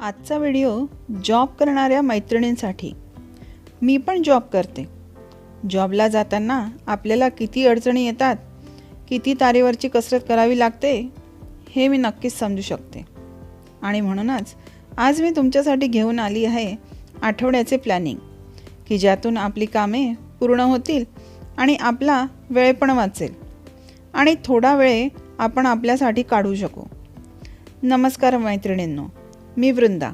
आजचा video job करणाऱ्या मैत्रिणींसाठी. मी पण जॉब करते. जॉबला जाताना आपल्याला किती अडचणी येतात, किती तारेवरची कसरत करावी लागते हे मी नक्कीच समजू शकते. आणि म्हणूनच आज मी तुमच्यासाठी घेऊन आली आहे आठवड्याचे प्लॅनिंग, की ज्यातून आपली कामे पूर्ण होतील आणि आपला वेळ पण वाचेल आणि थोडा वेळ आपण आपल्यासाठी काढू शकू. नमस्कार मैत्रिणींनो, मी वृंदा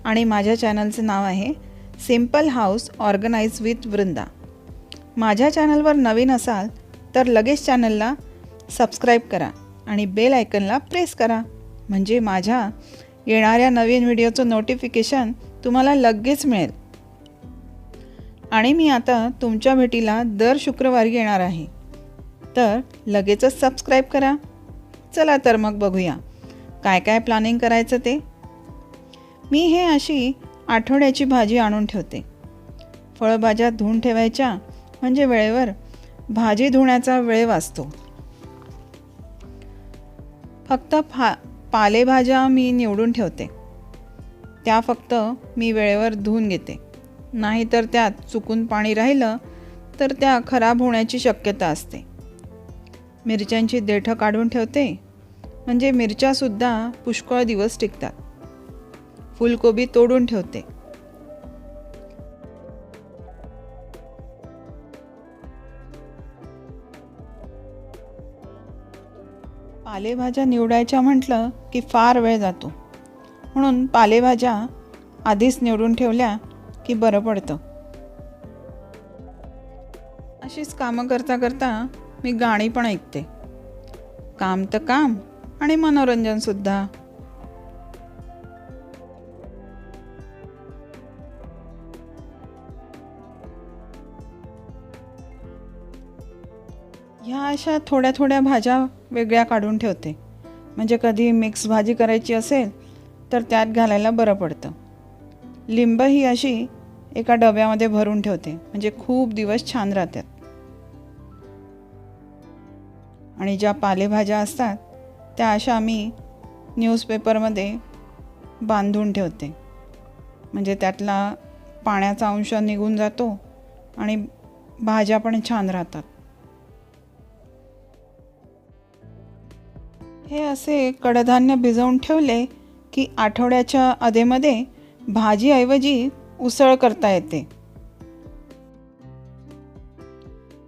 आणि माझ्या चॅनलचं नाव आहे simple house organize with Vrinda. माझ्या चॅनलवर नवीन असाल तर लगेच चॅनलला सबस्क्राईब करा आणि बेल आयकनला प्रेस करा, म्हणजे माझ्या येणाऱ्या नवीन व्हिडिओचं नोटिफिकेशन तुम्हाला लगेच मिळेल. आणि मी आता तुमच्या भेटीला दर शुक्रवारी येणार आहे, तर लगेचच सबस्क्राईब करा. चला तर मग बघूया काय काय प्लॅनिंग करायचं ते. मी हे अशी आठवड्याची भाजी आणून ठेवते. फळभाज्या धुवून ठेवायच्या, म्हणजे वेळेवर भाजी धुण्याचा वेळ वाचतो. फक्त पालेभाज्या मी निवडून ठेवते, त्या फक्त मी वेळेवर धुवून घेते. नाहीतर त्यात चुकून पाणी राहिलं तर त्या खराब होण्याची शक्यता असते. मिरच्यांची देठं काढून ठेवते, म्हणजे मिरच्यासुद्धा पुष्कळ दिवस टिकतात. फुलकोबी तोडून ठेवते. पालेभाज्या निवडायच्या म्हटलं की फार वेळ जातो, म्हणून पालेभाज्या आधीच निवडून ठेवल्या की बरं पडतं. अशीच कामं करता करता मी गाणी पण ऐकते. काम तर काम आणि मनोरंजनसुद्धा. ह्या अशा थोड्या थोड्या भाज्या वेगळ्या काढून ठेवते, म्हणजे कधी मिक्स भाजी करायची असेल तर त्यात घालायला बरं पडतं. लिंब ही अशी एका डब्यामध्ये भरून ठेवते, म्हणजे खूप दिवस छान राहतात. आणि ज्या पालेभाज्या असतात त्या अशा मी न्यूजपेपरमध्ये बांधून ठेवते, म्हणजे त्यातला पाण्याचा अंश निघून जातो आणि भाज्या पण छान राहतात. हे असे कडधान्य भिजवून ठेवले की आठवड्याच्या अधेमध्ये भाजीऐवजी उसळ करता येते.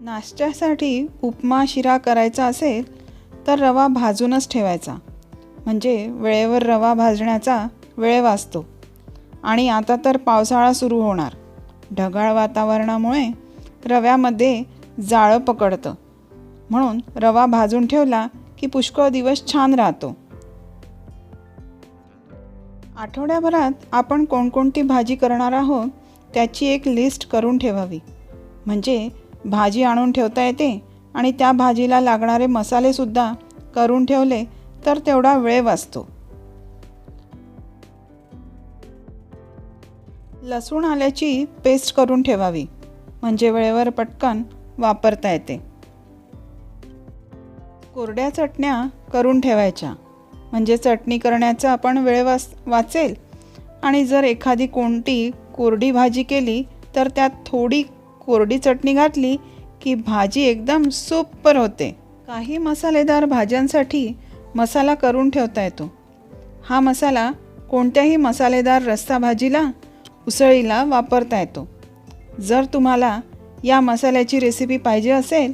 नाश्त्यासाठी उपमा शिरा करायचा असेल तर रवा भाजूनच ठेवायचा, म्हणजे वेळेवर रवा भाजण्याचा वेळ वाचतो. आणि आता तर पावसाळा सुरू होणार. ढगाळ वातावरणामुळे रव्यामध्ये जाळं पकडतं, म्हणून रवा भाजून ठेवला की पुष्कळ दिवस छान राहतो. आठवड्याभरात आपण कोणकोणती भाजी करणार आहोत त्याची एक लिस्ट करून ठेवावी, म्हणजे भाजी आणून ठेवता येते आणि त्या भाजीला लागणारे मसालेसुद्धा करून ठेवले तर तेवढा वेळ वाचतो. लसूण आल्याची पेस्ट करून ठेवावी, म्हणजे वेळेवर पटकन वापरता येते. कोरड्या चटण्या करून ठेवायच्या, म्हणजे चटणी करण्याचा पण वेळ वाचेल. आणि जर एखादी कोणती कोरडी भाजी केली तर त्यात थोडी कोरडी चटणी घातली की भाजी एकदम सुपर होते. काही मसालेदार भाज्यांसाठी मसाला करून ठेवता येतो. हा मसाला कोणत्याही मसालेदार रस्सा भाजीला, उसळीला वापरता येतो. जर तुम्हाला या मसाल्याची रेसिपी पाहिजे असेल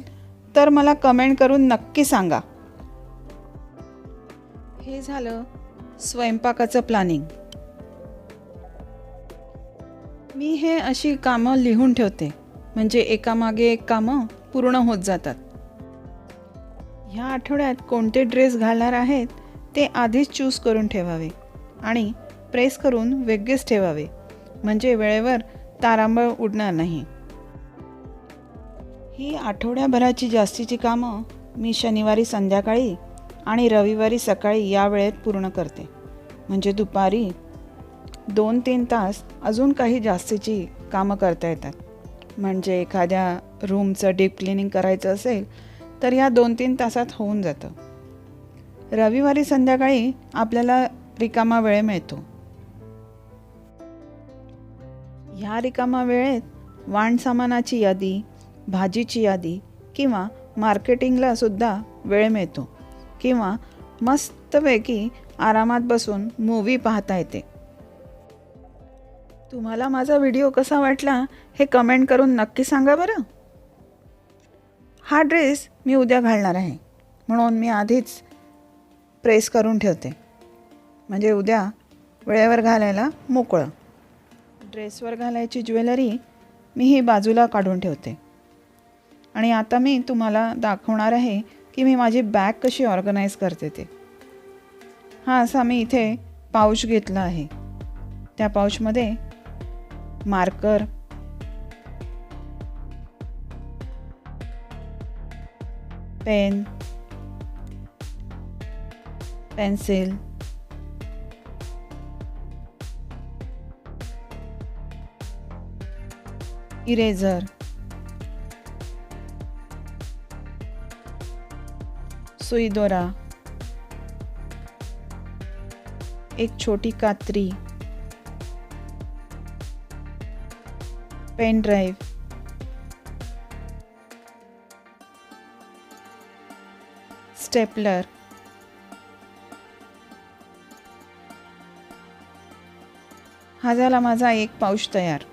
तर मला कमेंट करून नक्की सांगा. हे झालं स्वयंपाकाचं प्लॅनिंग. मी हे अशी कामं लिहून ठेवते, म्हणजे एकामागे एक कामं पूर्ण होत जातात. ह्या आठवड्यात कोणते ड्रेस घालणार आहेत ते आधीच चूज करून ठेवावे आणि प्रेस करून वेगळेच ठेवावे, म्हणजे वेळेवर तारांबळ उडणार नाही. ही आठवड्याभराची जास्तीची कामं मी शनिवारी संध्याकाळी आणि रविवारी सकाळी या वेळेत पूर्ण करते, म्हणजे दुपारी 2-3 तास अजून काही जास्तीची कामं करता येतात. म्हणजे एखाद्या रूमचं डीप क्लिनिंग करायचं असेल तर या 2-3 तासात होऊन जातं. रविवारी संध्याकाळी आपल्याला रिकामा वेळ मिळतो, ह्या रिकामा वेळेत वाणसामानाची यादी, भाजीची यादी किंवा मार्केटिंगला सुद्धा वेळ मिळतो किंवा मस्तपैकी आरामात बसून मूव्ही पाहता येते. तुम्हाला माझा व्हिडिओ कसा वाटला हे कमेंट करून नक्की सांगा बरं. हा ड्रेस मी उद्या घालणार आहे म्हणून मी आधीच प्रेस करून ठेवते, म्हणजे उद्या वेळेवर घालायला मोकळं. ड्रेसवर घालायची ज्वेलरी मी ही बाजूला काढून ठेवते. आणि आता मी तुम्हाला दाखवणार आहे की मी माझी बॅग कशी ऑर्गनाईज करते ते. हा असा मी इथे पाऊच घेतला आहे. त्या पाऊचमध्ये मार्कर, पेन, पेन्सिल, इरेझर, सुई दोरा, एक छोटी कात्री, पेन ड्राइव, स्टेपलर, हा झाला माझा एक पाऊच तयार.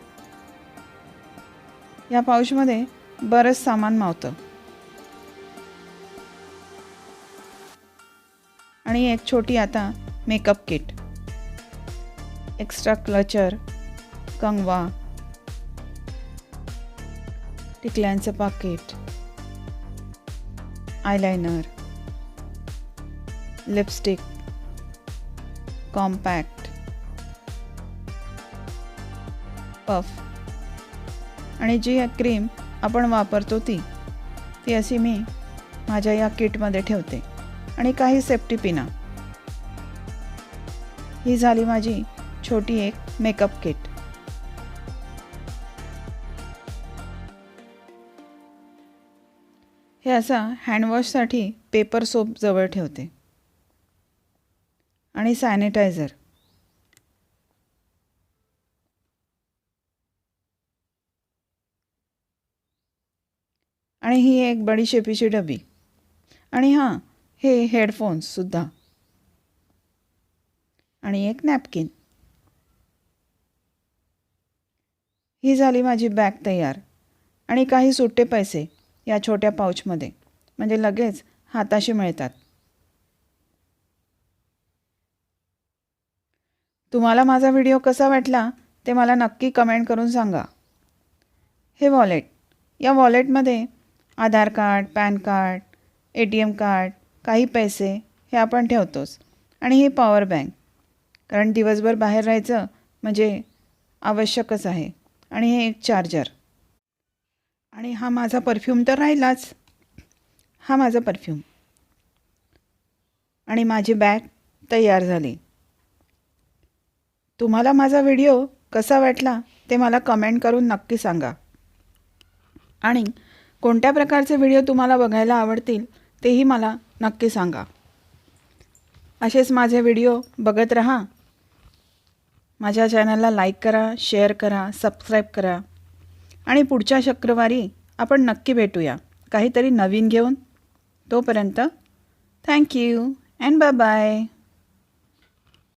या पाऊचमध्ये बरंच सामान मावतं. आणि एक छोटी आता मेकअप किट, एक्स्ट्रा क्लचर, कंगवा, टिकल्यांचं पाकिट, आयलायनर, लिपस्टिक, कॉम्पॅक्ट, पफ आणि जी क्रीम आपण वापरतो ती अशी मी माझ्या या किटमध्ये ठेवते. आणि काही सेफ्टी पिना. ही झाली माझी छोटी एक मेकअप किट. हे असा हँडवॉशसाठी पेपर सोप जवळ ठेवते. आणि सॅनिटायझर. आणि ही एक बडीशेपीची डबी. आणि हां, हे हेडफोन्ससुद्धा. आणि एक नॅपकिन. ही झाली माझी बॅग तयार. आणि काही सुट्टे पैसे या छोट्या पाऊचमध्ये, म्हणजे लगेच हाताशी मिळतात. तुम्हाला माझा व्हिडिओ कसा वाटला ते मला नक्की कमेंट करून सांगा. हे वॉलेट. या वॉलेटमध्ये Aadhaar card, PAN card, ATM card, काही पैसे हे आपण ठेवतोच. आणि ही पॉवर बँक, कारण दिवसभर बाहेर राहायचं म्हणजे आवश्यकच आहे. आणि हे एक चार्जर. आणि हा माझा परफ्यूम तर राहिलाच. हा माझा परफ्यूम. आणि माझी बॅग तयार झाली. तुम्हाला माझा व्हिडिओ कसा वाटला ते मला कमेंट करून नक्की सांगा. आणि कोणत्या प्रकारचे व्हिडिओ तुम्हाला बघायला आवडतील तेही मला नक्की सांगा. असेच माझे व्हिडिओ बघत राहा. माझ्या चॅनलला लाईक करा, शेअर करा, सबस्क्राईब करा. आणि पुढच्या शुक्रवारी आपण नक्की भेटूया काहीतरी नवीन घेऊन. तोपर्यंत थँक्यू अँड बाय बाय.